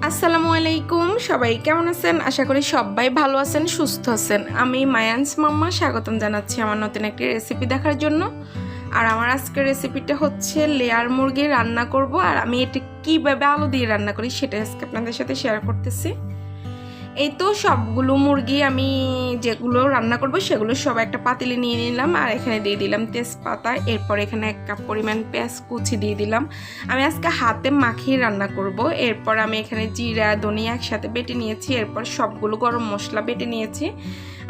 আসসালামু আলাইকুম, সবাই কেমন আছেন? আশা করি সবাই ভালো আছেন, সুস্থ আছেন। আমি মায়ান্স মাম্মা স্বাগতম জানাচ্ছি আমার নতুন একটি রেসিপি দেখার জন্য। আর আমার আজকের রেসিপিটা হচ্ছে লেয়ার মুরগি রান্না করব। আর আমি এটা কীভাবে আলু দিয়ে রান্না করি সেটা আজকে আপনাদের সাথে শেয়ার করতেছি। এই তো সবগুলো মুরগি আমি যেগুলো রান্না করব সেগুলো সব একটা পাতিলে নিয়ে নিলাম। আর এখানে দিয়ে দিলাম তেজপাতা, এরপর এখানে 1 কাপ পরিমাণ পেঁয়াজ কুচি দিয়ে দিলাম। আমি আজকে হাতে মাখিয়ে রান্না করব। এরপর আমি এখানে জিরা ধনিয়া একসাথে বেটে নিয়েছি। এরপর সবগুলো গরম মশলা বেটে নিয়েছি।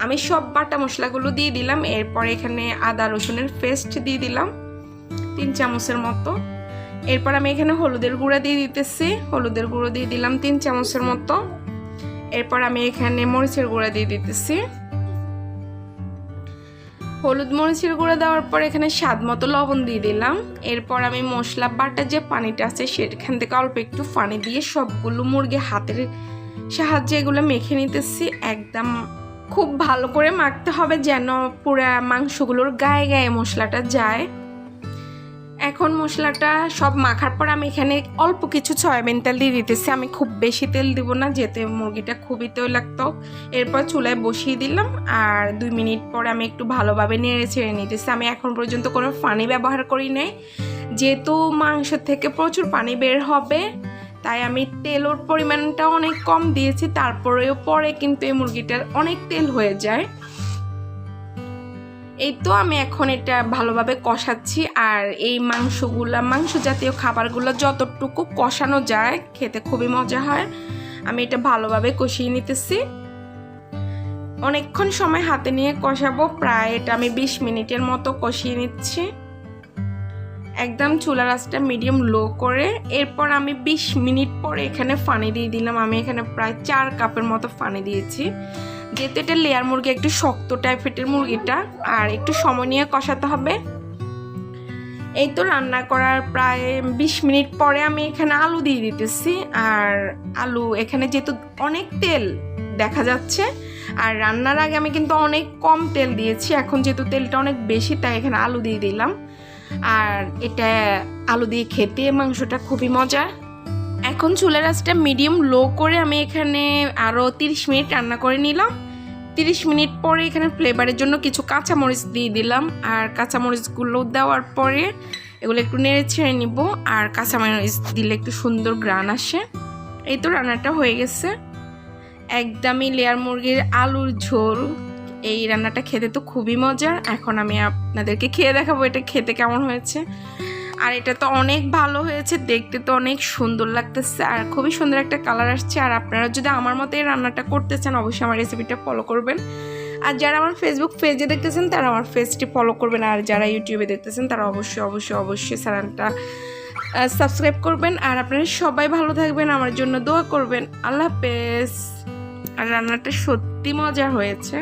আমি সব বাটা মশলাগুলো দিয়ে দিলাম। এরপর এখানে আদা রসুনের পেস্ট দিয়ে দিলাম 3 চামচের মতো। এরপর আমি এখানে হলুদের গুঁড়া দিয়ে দিতেছি। হলুদের গুঁড়ো দিয়ে দিলাম 3 চামচের মতো। এরপর আমি এখানে মরিচের গুঁড়া দিয়ে দিতেছি। হলুদ মরিচের গুঁড়া দেওয়ার পর এখানে স্বাদ মতো লবণ দিয়ে দিলাম। এরপর আমি মশলা বাটা যে পানিটা আছে সেখান থেকে অল্প একটু পানি দিয়ে সবগুলো মুরগি হাতের সাহায্যে এগুলো মেখে নিতেছি। একদম খুব ভালো করে মাখতে হবে যেন পুরো মাংসগুলোর গায়ে গায়ে মশলাটা যায়। এখন মশলাটা সব মাখার পর আমি এখানে অল্প কিছু সয়াবিন তেল দিয়ে দিতেছি। আমি খুব বেশি তেল দিব না, যেতে মুরগিটা খুবই তৈলাক্ত। এরপর চুলায় বসিয়ে দিলাম। আর 2 মিনিট পর আমি একটু ভালোভাবে নেড়ে ছেড়ে নিতেছি। আমি এখন পর্যন্ত কোনো পানি ব্যবহার করি নাই, যেহেতু মাংস থেকে প্রচুর পানি বের হবে তাই আমি তেলের পরিমাণটা অনেক কম দিয়েছি। তারপরেও পরে কিন্তু এই মুরগিটার অনেক তেল হয়ে যায়। এই তো আমি এখন এটা ভালোভাবে কষাচ্ছি। আর এই মাংস জাতীয় খাবারগুলো যতটুকু কষানো যায় খেতে খুবই মজা হয়। আমি এটা ভালোভাবে কষিয়ে নিতেছি। অনেকক্ষণ সময় হাতে নিয়ে কষাবো, প্রায় এটা আমি 20 মিনিটের মতো কষিয়ে নিচ্ছি। একদম চুলার আঁচটা মিডিয়াম লো করে। এরপর আমি 20 মিনিট পরে এখানে পানি দিয়ে দিলাম। আমি এখানে প্রায় 4 কাপের মতো পানি দিয়েছি, যেহেতু এটা লেয়ার মুরগি একটু শক্ত টাইপের মুরগিটা, আর একটু সময় নিয়ে কষাতে হবে। এই তো রান্না করার প্রায় 20 মিনিট পরে আমি এখানে আলু দিয়ে দিতেছি। আর আলু এখানে যেহেতু অনেক তেল দেখা যাচ্ছে, আর রান্নার আগে আমি কিন্তু অনেক কম তেল দিয়েছি, এখন যেহেতু তেলটা অনেক বেশি তাই এখানে আলু দিয়ে দিলাম। আর এটা আলু দিয়ে খেতে মাংসটা খুবই মজা। এখন চুলার আঁচটা মিডিয়াম লো করে আমি এখানে আরও 30 মিনিট রান্না করে নিলাম। 30 মিনিট পরে এখানে ফ্লেভারের জন্য কিছু কাঁচামরিচ দিয়ে দিলাম। আর কাঁচামরিচগুলো দেওয়ার পরে এগুলো একটু নেড়ে ছেড়ে নিব। আর কাঁচামরিচ দিলে একটু সুন্দর গ্রান আসে। এই তো রান্নাটা হয়ে গেছে। একদমই লেয়ার মুরগির আলুর ঝোল। এই রান্নাটা খেতে তো খুবই মজার। এখন আমি আপনাদেরকে খেয়ে দেখাবো এটা খেতে কেমন হয়েছে। আর এটা তো অনেক ভালো হয়েছে, দেখতে তো অনেক সুন্দর লাগতেছে আর খুবই সুন্দর একটা কালার আসছে। আর আপনারা যদি আমার মতো এই রান্নাটা করতে চান অবশ্যই আমার রেসিপিটা ফলো করবেন। আর যারা আমার ফেসবুক পেজে দেখতেছেন তারা আমার পেজটি ফলো করবেন। আর যারা ইউটিউবে দেখতেছেন তারা অবশ্যই চ্যানেলটা সাবস্ক্রাইব করবেন। আর আপনারা সবাই ভালো থাকবেন, আমার জন্য দোয়া করবেন। আল্লাহ হাফেজ। আর রান্নাটা সত্যি মজা হয়েছে।